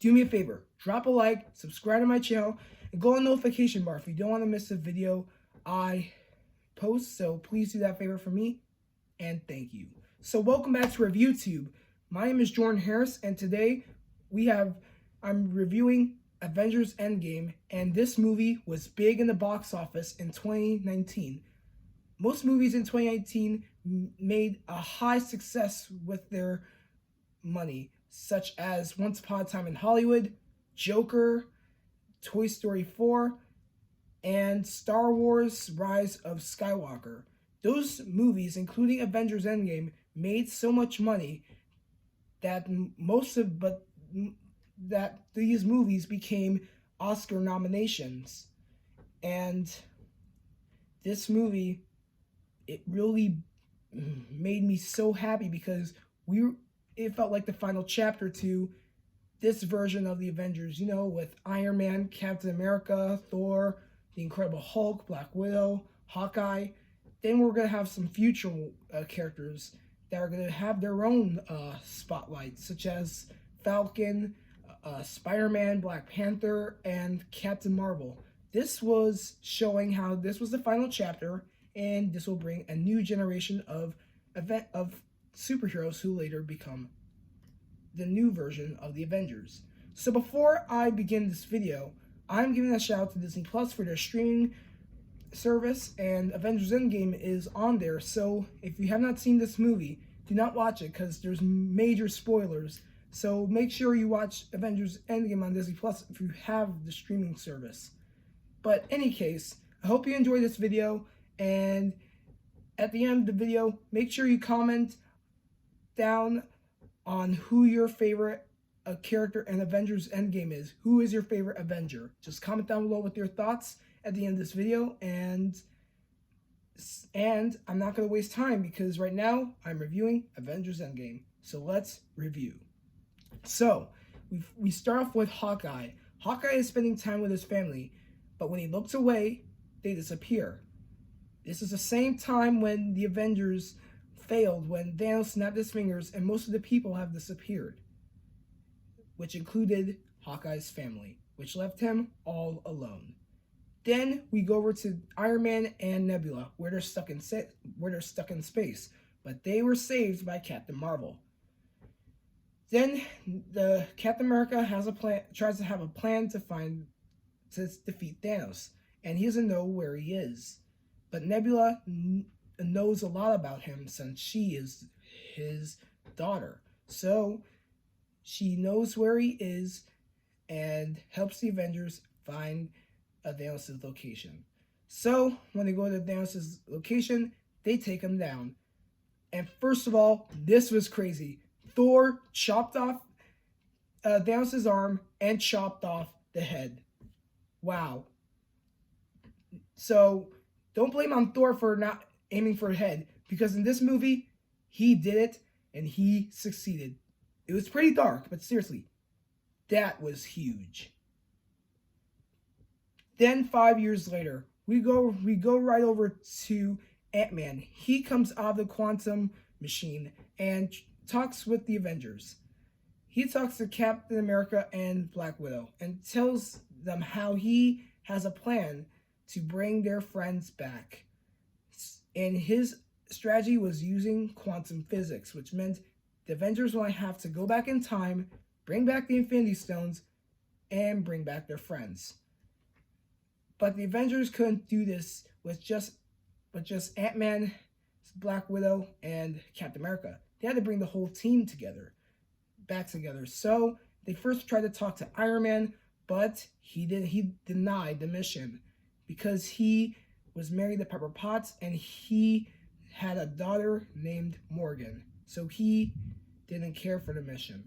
do me a favor, drop a like, subscribe to my channel, and go on the notification bar if you don't want to miss a video I post. So please do that favor for me, and thank you. So welcome back to ReviewTube. My name is Jordan Harris, and today I'm reviewing Avengers Endgame, and this movie was big in the box office in 2019. Most movies in 2019 made a high success with their money, such as Once Upon a Time in Hollywood, Joker, Toy Story 4, and Star Wars Rise of Skywalker. Those movies, including Avengers Endgame, made so much money that that these movies became Oscar nominations. And this movie, it really made me so happy because it felt like the final chapter to this version of the Avengers, with Iron Man, Captain America, Thor, the Incredible Hulk, Black Widow, Hawkeye. Then we're going to have some future characters that are going to have their own spotlights, such as Falcon, Spider-Man, Black Panther, and Captain Marvel. This was showing how this was the final chapter, and this will bring a new generation of superheroes who later become the new version of the Avengers. So before I begin this video, I'm giving a shout out to Disney Plus for their streaming service, and Avengers Endgame is on there. So if you have not seen this movie, do not watch it because there's major spoilers. So make sure you watch Avengers Endgame on Disney Plus if you have the streaming service. But in any case, I hope you enjoyed this video, and at the end of the video, make sure you comment down on who your favorite character in Avengers Endgame is. Who is your favorite Avenger? Just comment down below with your thoughts at the end of this video, and I'm not going to waste time because right now I'm reviewing Avengers Endgame. So let's review. So we start off with Hawkeye. Hawkeye is spending time with his family, but when he looks away, they disappear. This is the same time when the Avengers failed, when Thanos snapped his fingers and most of the people have disappeared, which included Hawkeye's family, which left him all alone. Then we go over to Iron Man and Nebula, where they're stuck in space, but they were saved by Captain Marvel. Then the Captain America tries to have a plan to defeat Thanos, and he doesn't know where he is. But Nebula knows a lot about him since she is his daughter. So she knows where he is and helps the Avengers find Thanos' location. So when they go to Thanos' location, they take him down. And first of all, this was crazy. Thor chopped off Thanos' arm and chopped off the head. Wow. So don't blame on Thor for not aiming for a head, because in this movie, he did it and he succeeded. It was pretty dark, but seriously, that was huge. Then 5 years later, we go right over to Ant-Man. He comes out of the quantum machine and talks with the Avengers. He talks to Captain America and Black Widow and tells them how he has a plan to bring their friends back. And his strategy was using quantum physics, which meant the Avengers will have to go back in time, bring back the Infinity Stones, and bring back their friends. But the Avengers couldn't do this with just Ant-Man, Black Widow, and Captain America. They had to bring the whole team back together. So they first tried to talk to Iron Man, but he denied the mission because he was married to Pepper Potts and he had a daughter named Morgan. So he didn't care for the mission.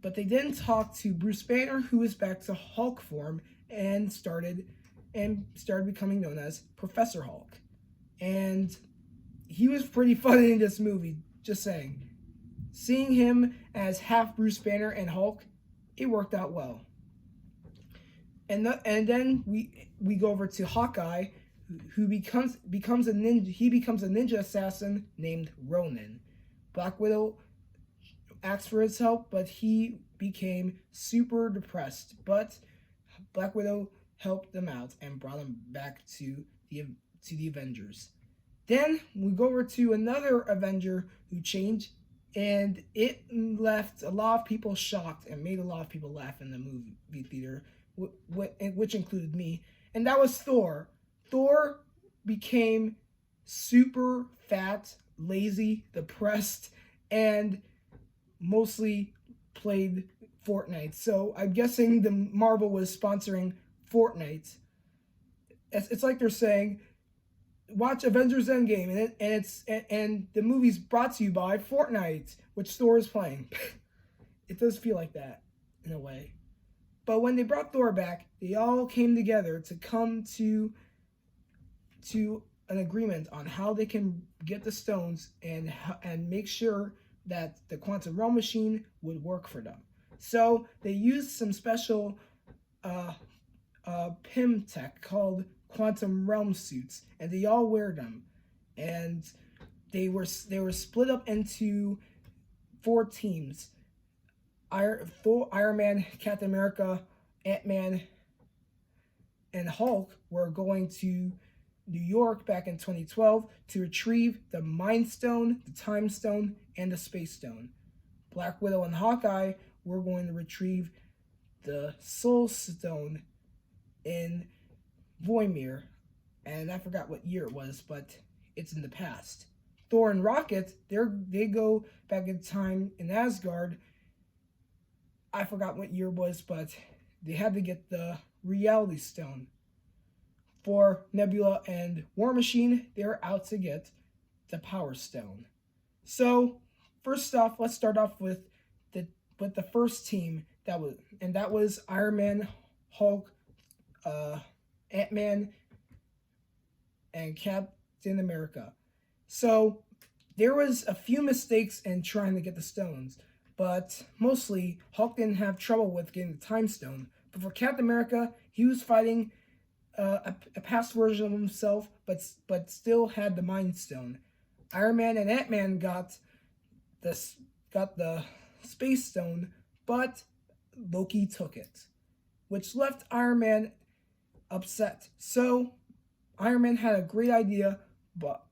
But they then talked to Bruce Banner, who is back to Hulk form and started becoming known as Professor Hulk. And he was pretty funny in this movie, just saying. Seeing him as half Bruce Banner and Hulk, it worked out well. And then we go over to Hawkeye, who becomes a ninja. He becomes a ninja assassin named Ronin. Black Widow asked for his help, but he became super depressed. But Black Widow helped them out and brought him back to the Avengers. Then we go over to another Avenger who changed, and it left a lot of people shocked and made a lot of people laugh in the movie theater, which included me, and that was Thor. Thor became super fat, lazy, depressed, and mostly played Fortnite. So I'm guessing the Marvel was sponsoring Fortnite. It's like they're saying, watch Avengers Endgame, and the movie's brought to you by Fortnite, which Thor is playing. It does feel like that in a way. But when they brought Thor back, they all came together to come to an agreement on how they can get the stones and make sure that the quantum realm machine would work for them. So they used some special PIM tech called quantum realm suits, and they all wear them, and they were split up into 4 teams. Iron Man, Captain America, Ant-Man, and Hulk were going to New York back in 2012 to retrieve the Mind Stone, the Time Stone, and the Space Stone. Black Widow and Hawkeye were going to retrieve the Soul Stone in Voimir, and I forgot what year it was, but it's in the past. Thor and Rocket, they go back in time in Asgard. I forgot what year it was, but they had to get the Reality Stone. For Nebula and War Machine, they're out to get the Power Stone. So, first off, let's start off with the first team that was Iron Man, Hulk, Ant-Man, and Captain America. So there was a few mistakes in trying to get the stones, but mostly Hulk didn't have trouble with getting the Time Stone. But for Captain America, he was fighting a past version of himself, but still had the Mind Stone. Iron Man and Ant-Man got the Space Stone, but Loki took it, which left Iron Man upset. So Iron Man had a great idea, but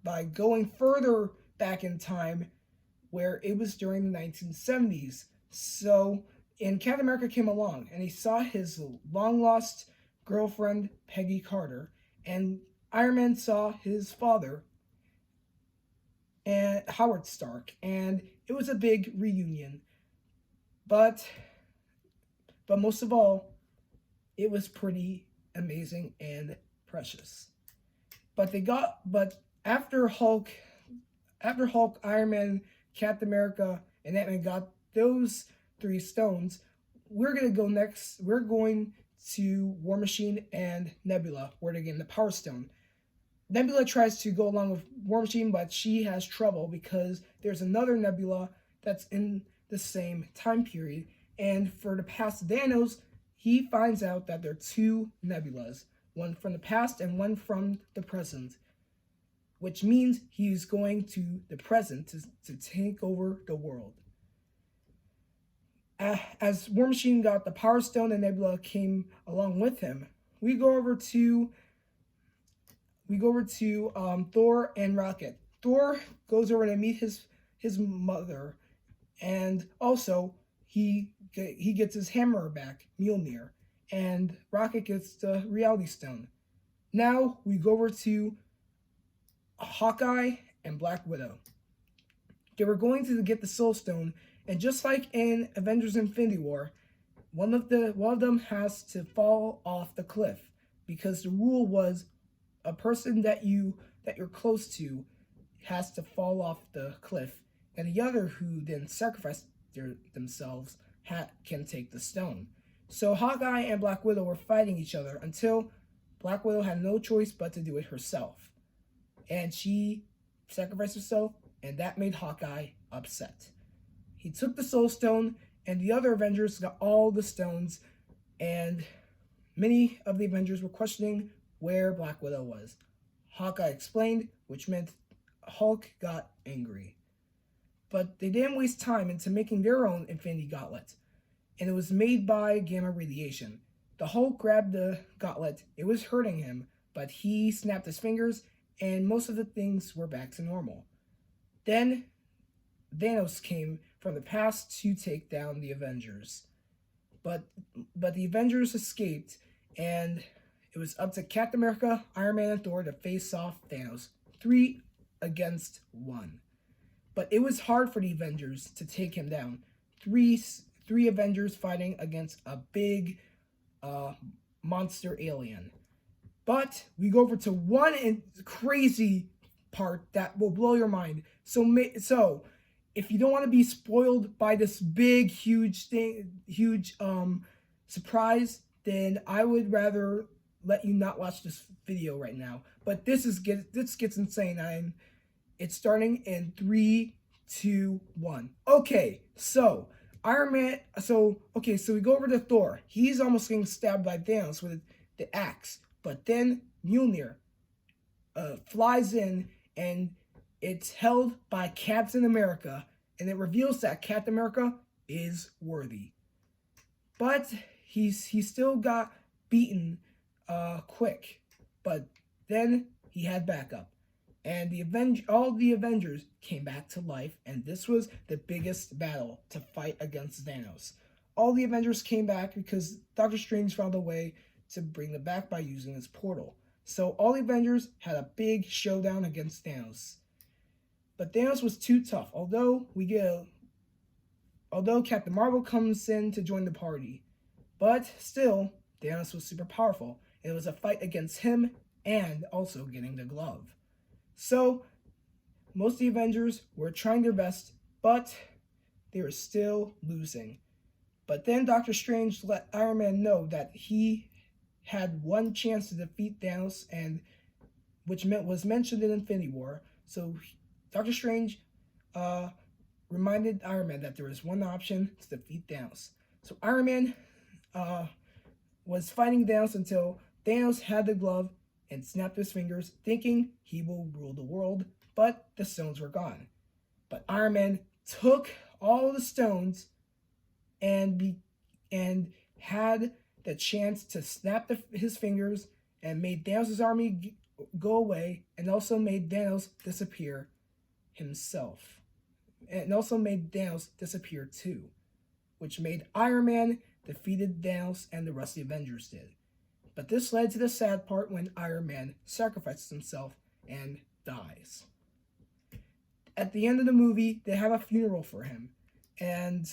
by going further back in time, where it was during the 1970s. So, and Captain America came along, and he saw his long-lost girlfriend, Peggy Carter, and Iron Man saw his father, and Howard Stark, and it was a big reunion. But most of all, it was pretty amazing and precious. But after Hulk, Iron Man, Captain America, and Ant-Man got those 3 stones, we're gonna go next. We're going to War Machine and Nebula, where they're getting the Power Stone. Nebula tries to go along with War Machine, but she has trouble because there's another Nebula that's in the same time period. And for the past Thanos, he finds out that there are 2 Nebulas, one from the past and one from the present, which means he's going to the present to take over the world. As War Machine got the Power Stone and Nebula came along with him, we go over to Thor and Rocket. Thor goes over to meet his mother, and also he gets his hammer back, Mjolnir, and Rocket gets the Reality Stone. Now we go over to Hawkeye and Black Widow. They were going to get the Soul Stone, and just like in Avengers Infinity War, one of them has to fall off the cliff, because the rule was a person that you're close to has to fall off the cliff, and the other who then sacrificed themselves can take the stone. So Hawkeye and Black Widow were fighting each other until Black Widow had no choice but to do it herself. And she sacrificed herself, and that made Hawkeye upset. He took the Soul Stone, and the other Avengers got all the stones, and many of the Avengers were questioning where Black Widow was. Hawkeye explained, which meant Hulk got angry. But they didn't waste time into making their own Infinity Gauntlet, and it was made by gamma radiation. The Hulk grabbed the gauntlet, it was hurting him, but he snapped his fingers, and most of the things were back to normal. Then Thanos came from the past to take down the Avengers. But the Avengers escaped, and it was up to Captain America, Iron Man, and Thor to face off Thanos. 3 against 1. But it was hard for the Avengers to take him down. Three Avengers fighting against a big monster alien. But we go over to one crazy part that will blow your mind. So if you don't want to be spoiled by this big, huge surprise, then I would rather let you not watch this video right now. But this gets insane. It's starting in 3, 2, 1. Okay, so Iron Man. So we go over to Thor. He's almost getting stabbed by Thanos with the axe, but then Mjolnir flies in, and it's held by Captain America, and it reveals that Captain America is worthy. But he still got beaten quick. But then he had backup. And all the Avengers came back to life, and this was the biggest battle to fight against Thanos. All the Avengers came back because Doctor Strange found a way to bring them back by using his portal. So all the Avengers had a big showdown against Thanos. But Thanos was too tough. Although Captain Marvel comes in to join the party. But still, Thanos was super powerful. And it was a fight against him and also getting the glove. So, most of the Avengers were trying their best, but they were still losing. But then Doctor Strange let Iron Man know that he had one chance to defeat Thanos, and which was mentioned in Infinity War. So Doctor Strange reminded Iron Man that there was one option to defeat Thanos. So Iron Man was fighting Thanos until Thanos had the glove and snapped his fingers, thinking he will rule the world, but the stones were gone. But Iron Man took all the stones and had the chance to snap his fingers and made Thanos' army go away, and also made Thanos disappear himself. And also made Thanos disappear too, which made Iron Man defeated Thanos, and the rest of the Avengers did. But this led to the sad part when Iron Man sacrifices himself and dies. At the end of the movie, they have a funeral for him, and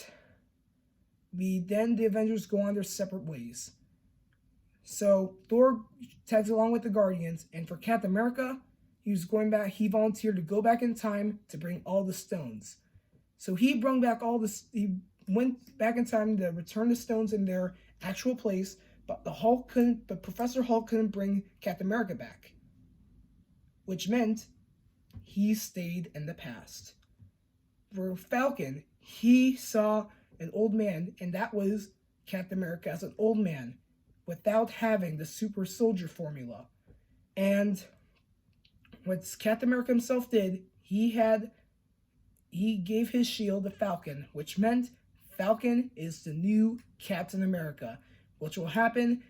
the Avengers go on their separate ways. So Thor tags along with the Guardians, and for Captain America, he volunteered to go back in time to bring all the stones. So he went back in time to return the stones in their actual place, but Professor Hulk couldn't bring Captain America back, which meant he stayed in the past. For Falcon, he saw an old man, and that was Captain America as an old man without having the super soldier formula. And what Captain America himself did, he gave his shield to Falcon, which meant Falcon is the new Captain America, which will happen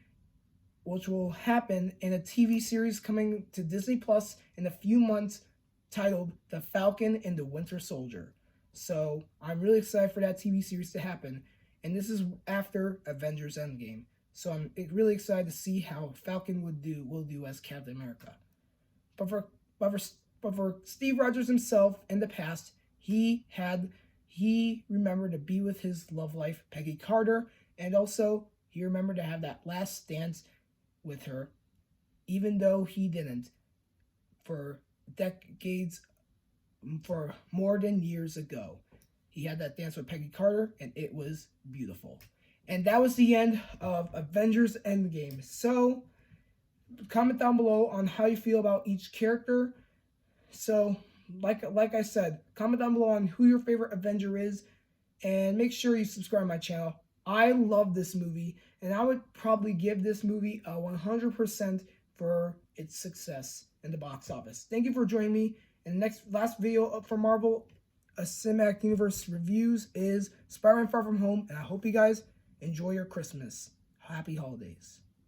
in a TV series coming to Disney Plus in a few months titled The Falcon and the Winter Soldier. So I'm really excited for that TV series to happen, and this is after Avengers Endgame. So I'm really excited to see how Falcon will do as Captain America. But for Steve Rogers himself in the past, he remembered to be with his love life, Peggy Carter, and also he remembered to have that last dance with her, even though he didn't for decades, for more than years ago. He had that dance with Peggy Carter, and it was beautiful. And that was the end of Avengers Endgame. So, comment down below on how you feel about each character. So, like I said, comment down below on who your favorite Avenger is, and make sure you subscribe to my channel. I love this movie, and I would probably give this movie a 100% for its success in the box office. Thank you for joining me in the last video up for Marvel a Cinematic Universe Reviews is Spider-Man Far From Home, and I hope you guys enjoy your Christmas. Happy holidays.